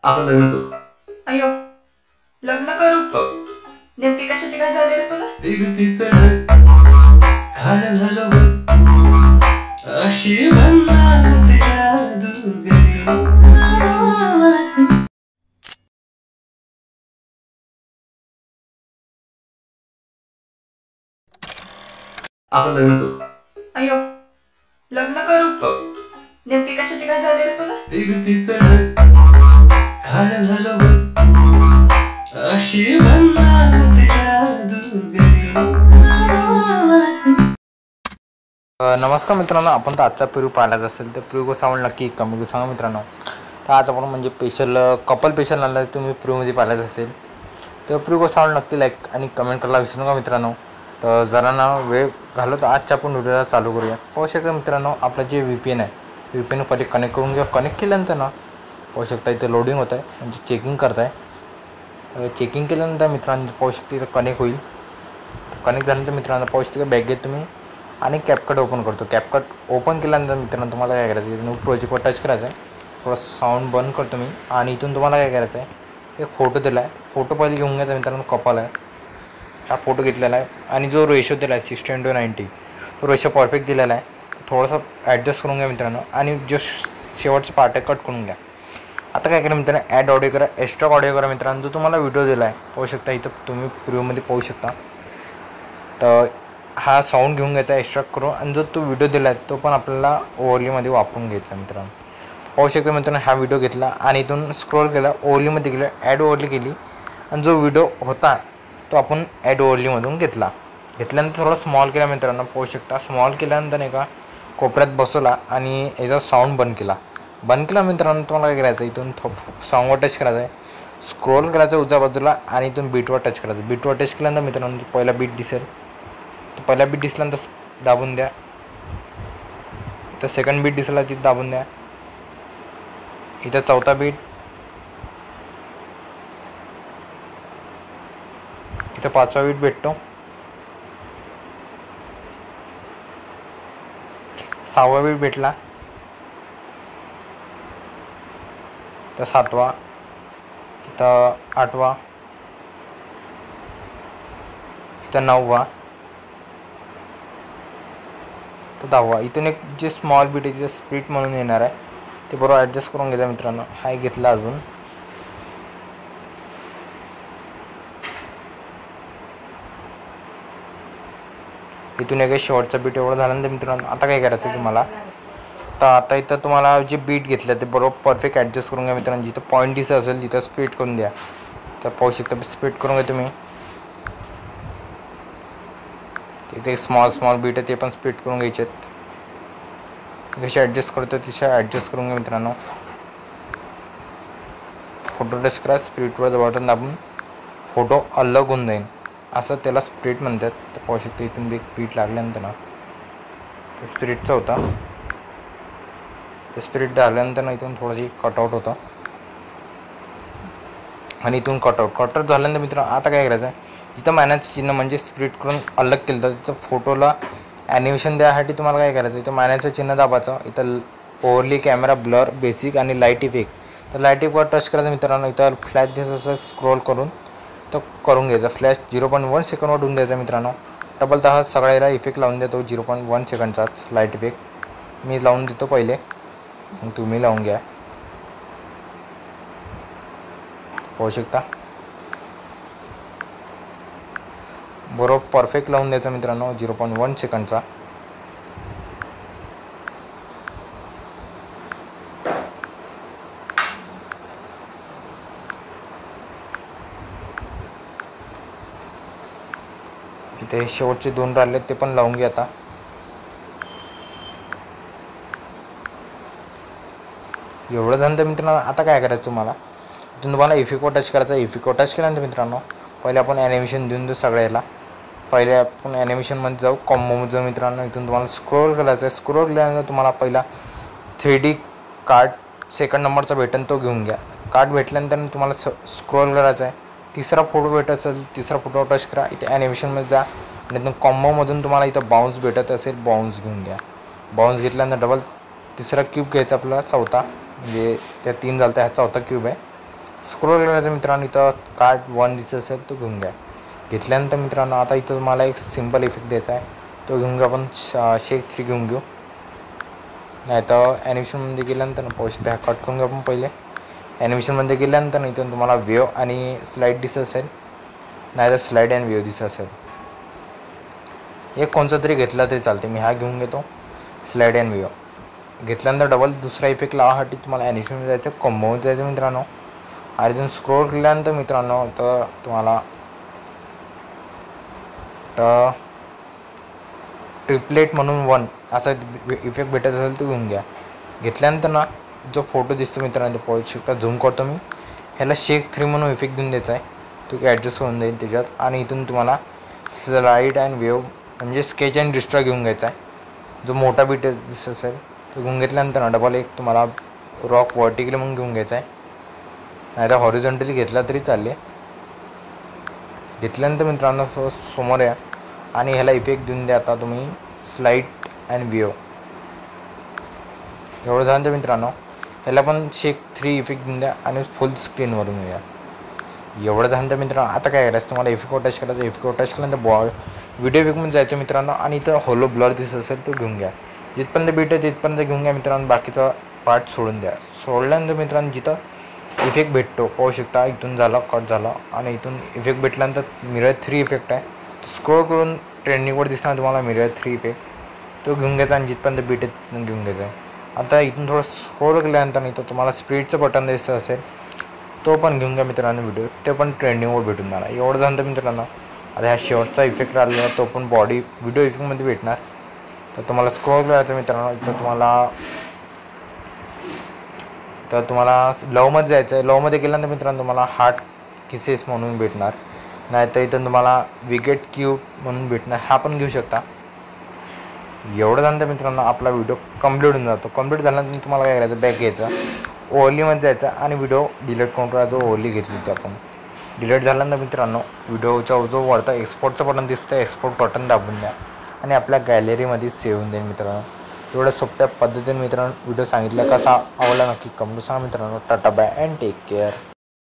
आपण लग्न करू. अयो, लग्न करू? हो. नेमकी कशाची काय झाली रे तुला? तिचं खाणं झालं बघ, अशी भन्नाट जादूगरी. आपण लग्न करू. अयो, लग्न करू? हो. नेमकी कशाची काय झाली रे तुला? तिचं खाणं झालं बघ, अशी भन्नाट जादूगरी. नमस्कार मित्रांनो, आपण तर आजचा प्रिव्ह्यू पाहिलाच असेल तर प्रिव्ह्यू सांगून नक्की कमेंट सांगा मित्रांनो. तर आज आपण म्हणजे स्पेशल कपल स्पेशल आणला तुम्ही प्रिव्ह्यूमध्ये पाहिलाच असेल तर प्रिव्ह्यू सांगून नक्की लाईक आणि कमेंट करायला विसरू नका मित्रांनो. तर जरा ना वेळ घालवतो आजच्या आपण व्हिडिओला चालू करूया. पाहू शकता मित्रांनो, आपलं जे VPN आहे VPN पहिले कनेक्ट करून घ्या. कनेक्ट केल्यानंतर ना पाहू शकता इथं लोडिंग होत आहे, म्हणजे चेकिंग करत आहे. चेकिंग केल्यानंतर मित्रांनो पाहू शकता इथं कनेक्ट होईल. कनेक्ट झाल्यानंतर मित्रांनो पाहू शकता बॅगेत तुम्ही आणि कॅपकट ओपन करतो. कॅपकट ओपन केल्यानंतर मित्रांनो तुम्हाला काय करायचं आहे, न्यू प्रोजेक्टवर टच करायचं आहे. थोडा साऊंड बंद करतो मी आणि इथून तुम्हाला काय करायचं आहे, एक फोटो दिला आहे. फोटो पहिले घेऊन घ्यायचा मित्रांनो. कपाल आहे, हा फोटो घेतलेला आहे आणि जो रेशो दिला आहे 60:90 तो रेशो परफेक्ट दिलेला आहे. थोडंसं ॲडजस्ट करून घ्या मित्रांनो आणि जो शेवटचा पार्ट आहे कट करून घ्या. आता काय करा मित्रांनो, ॲड ऑडिओ करा, एक्स्ट्रा ऑडिओ करा मित्रांनो. जो तुम्हाला व्हिडिओ दिला आहे पाहू शकता इथं तुम्ही प्रिव्ह्यूमध्ये पाहू शकता. तर हा साऊंड घेऊन घ्यायचा एक्स्ट्रा करून आणि जो तो व्हिडिओ दिला आहे तो पण आपल्याला ओव्हरलीमध्ये वापरून घ्यायचा मित्रांनो. पाहू शकता मित्रांनो, हा व्हिडिओ घेतला आणि इथून स्क्रोल केला, ओव्हरलीमध्ये गेला, ॲड ओव्हरली केली आणि जो व्हिडिओ होता तो आपण ॲड ओव्हरलीमधून घेतल्यानंतर थोडा स्मॉल केला मित्रांनो. पाहू शकता स्मॉल केल्यानंतर नाही का कोपऱ्यात बसवला आणि याचा साऊंड बंद केला मित्रांनो. तुम्हाला काय करायचं, इथून सॉंगवर टच करायचं आहे, स्क्रोल करायचं उजव्या बाजूला आणि इथून बीटवर टच करायचं. बीटवर टच केल्यानंतर मित्रांनो पहिला बीट दिसेल, तर पहिला बीट दिसल्यानंतर दाबून द्या. इथं सेकंड बीट दिसला तिथं दाबून द्या. इथं चौथा बीट, इथं पाचवा बीट भेटतो, सहावा बीट भेटला, तर सातवा, इथं आठवा, इथं नववा, तर दहावा. इथून एक जे स्मॉल बीट आहे तिथं स्प्लिट म्हणून येणार आहे, ते बरोबर ॲडजस्ट करून घ्यायचं मित्रांनो. हा घेतला अजून. इथून एक शेवटचा बीट एवढं झाल्यानंतर मित्रांनो आता काय करायचं आहे तुम्हाला, तर आता इथं तुम्हाला जे बीट घेतलं ते बरोबर परफेक्ट ॲडजस्ट करून घ्या मित्रांनो. जिथं पॉईंट दिसत असेल तिथं स्प्लिट करून द्या. तर पाहू शकता स्प्लिट करून घ्या तुम्ही. तिथे स्मॉल बीट आहे ते पण स्प्लिट करून घ्यायचे आहेत. कसे ॲडजस्ट करतो तसे ॲडजस्ट करून घ्या मित्रांनो. फोटो टच करा, स्प्लिटवर बटन दाबून फोटो अलग होऊन जाईल, असं त्याला स्प्लिट म्हणतात. तर पाहू शकता इथून एक बीट लागल्यानंतर ना ते स्प्लिटचा होता, ते स्प्लिट झाल्यानंतर ना इथून थोडंशी कटआउट होतं आणि इथून कटआउट झाल्यानंतर मित्रांनो आता काय करायचं आहे, जिथं मायनसचं चिन्ह म्हणजे स्प्लिट करून अलग केलं तर तिथं फोटोला ॲनिमेशन द्यासाठी तुम्हाला काय करायचं, इथं मायनसचं चिन्ह दाबायचं. इथं ओव्हरली, कॅमेरा, ब्लर, बेसिक आणि लाईट इफेक्ट, तर लाईट इफेक्टवर टच करायचं मित्रांनो. इथं फ्लॅश दिसत असेल स्क्रोल करून तो करून घ्यायचा. फ्लॅश 0.1 सेकंडवर होऊन द्यायचा मित्रांनो. डबल तर हा सगळ्याला इफेक्ट लावून देतो 0.1 सेकंडचाच लाईट इफेक्ट मी लावून देतो पहिले, मग तुम्ही लावून घ्या. पाहू शकता बरोबर परफेक्ट लावून द्यायचा मित्रांनो 0.1 सेकंडचा. इथे शेवटचे 2 राहिले ते पण लावून घ्या. आता एवढं झालं तर मित्रांनो आता काय करायचं तुम्हाला, इथून तुम्हाला इफेक्टवर टच करायचं. इफेक्टवर टच केल्यानंतर मित्रांनो पहिले आपण ॲनिमेशन देऊन सगळ्याला. पहिले आपण ॲनिमेशनमध्ये जाऊ, कॉम्बोमध्ये जाऊ मित्रांनो. इथून तुम्हाला स्क्रोल करायचं आहे. स्क्रोल केल्यानंतर तुम्हाला पहिला 3D कार्ड सेकंड नंबरचा भेटेल तो घेऊन घ्या. कार्ड भेटल्यानंतर तुम्हाला स्क्रोल करायचं आहे. तिसरा फोटो भेटत असेल तिसरा फोटो टच करा. इथे ॲनिमेशनमध्ये जा आणि इथून कॉम्बोमधून तुम्हाला इथं बाउन्स भेटत असेल बाउन्स घेऊन घ्या. बाउन्स घेतल्यानंतर डबल तिसरा क्यूब घ्यायचा आपल्याला, चौथा, म्हणजे त्या 3 झालं तर हा चौथा क्यूब आहे. स्क्रोल करायचं मित्रांनो, इथं कार्ड 1 दिसत असेल तो घेऊन घ्या. घेतल्यानंतर मित्रांनो आता इथं तुम्हाला एक सिम्पल इफेक्ट द्यायचा आहे, तो घेऊन घ्या. आपण शेक 3 घेऊन घेऊ. नाही तर ॲनिमेशनमध्ये गेल्यानंतर पाहू शकता, कट करून घेऊ आपण पहिले. ॲनिमेशनमध्ये गेल्यानंतर इथून तुम्हाला वेव आणि स्लाईड दिसत असेल, नाही तर स्लाईड अँड वेव दिसत असेल. एक कोणचा तरी घेतला तरी चालते. मी हा घेऊन घेतो, स्लाईड अँड वेव. घेतल्यानंतर डबल दुसरा इफेक्ट लावासाठी तुम्हाला ॲनिमेशनमध्ये जायचं, कॉम्बोमध्ये जायचं मित्रांनो. आणि इथून स्क्रोल केल्यानंतर मित्रांनो तर तुम्हाला ट्रिपलेट म्हणून 1 असा इफेक्ट भेटत असेल तो घेऊन घ्या. घेतल्यानंतर ना जो फोटो दिसतो मित्रांनो तो पाहू शकता, झूम करतो मी. ह्याला शेक 3 म्हणून इफेक्ट देऊन द्यायचा आहे, तो ॲडजस्ट होऊन जाईल त्याच्यात. आणि इथून तुम्हाला स्लाईड अँड वेव म्हणजे स्केच अँड डिस्ट्रॉय घेऊन घ्यायचा आहे. जो मोठा बीट दिसत असेल तो घेऊन घेतल्यानंतर ना डबल एक तुम्हाला रॉक व्हर्टिकली म्हणून घेऊन घ्यायचा आहे, नाही तर हॉरिझॉन्टली घेतला तरी चालेल. घेतल्यानंतर मित्रांनो समोर या आणि ह्याला इफेक्ट देऊन द्या आता तुम्ही स्लाईड अँड वेव. एवढं झालं तर मित्रांनो ह्याला पण शेक 3 इफेक्ट देऊन द्या आणि फुल स्क्रीनवरून या. एवढं झालं तर मित्रांनो आता काय करायचं, तुम्हाला इफेक्ट टच करायचं. इफेक्ट टच केल्यानंतर व्हिडिओ इफेक्टमध्ये जायचं मित्रांनो. आणि इथं होलो ब्लर दिसत असेल तो घेऊन घ्या. जिथपर्यंत बीट आहे तिथपर्यंत घेऊन घ्या मित्रांनो, बाकीचा पार्ट सोडून द्या. सोडल्यानंतर मित्रांनो जिथं इफेक्ट भेटतो पाहू शकता, इथून झाला कट झाला. आणि इथून इफेक्ट भेटल्यानंतर मिरर 3 इफेक्ट आहे, तो स्क्रोल करून ट्रेंडिंगवर दिसणार तुम्हाला मिरर 3 इफेक्ट, तो घेऊन घ्यायचा. आणि जिथपर्यंत बीट आहे तिथून घेऊन घ्यायचा आहे. आता इथून थोडं स्क्रोल केल्यानंतर इथं तुम्हाला स्पीडचं बटन दिसत असेल तो पण घेऊन घ्या मित्रांनो. व्हिडिओ ते पण ट्रेंडिंगवर भेटून जाणार. एवढं झालं तर मित्रांनो आता ह्या शेवटचा इफेक्ट राहिलेला तो पण बॉडी व्हिडिओ इफेक्टमध्ये भेटणार. तर तुम्हाला स्क्रोल करायचं मित्रांनो. इथं तुम्हाला लवमध्ये जायचं आहे. लवमध्ये गेल्यानंतर मित्रांनो तुम्हाला हार्ट किसेस म्हणून भेटणार, नाही तर इथं तुम्हाला विकेट क्यूब म्हणून भेटणार, हा पण घेऊ शकता. एवढं झालं तर मित्रांनो आपला व्हिडिओ कंप्लीट होऊन जातो. कंप्लीट झाल्यानंतर तुम्हाला काय करायचं, बॅक घ्यायचा, ओवरलीमध्ये जायचा आणि व्हिडिओ डिलीट करून करायचा. ओवरली घेतली होती आपण. डिलीट झाल्यानंतर मित्रांनो व्हिडिओचा जो वरता एक्सपोर्टचं बटन दिसतं, एक्सपोर्ट बटन दाबून द्या आणि आपल्या गॅलरीमध्ये सेव्ह होऊन जाईल मित्रांनो. एवढं सोप्या पद्धतीने मित्रांनो व्हिडिओ सांगितलं. कसा आवडला नक्की कमेंट सांगा मित्रांनो. Tata bye and take care.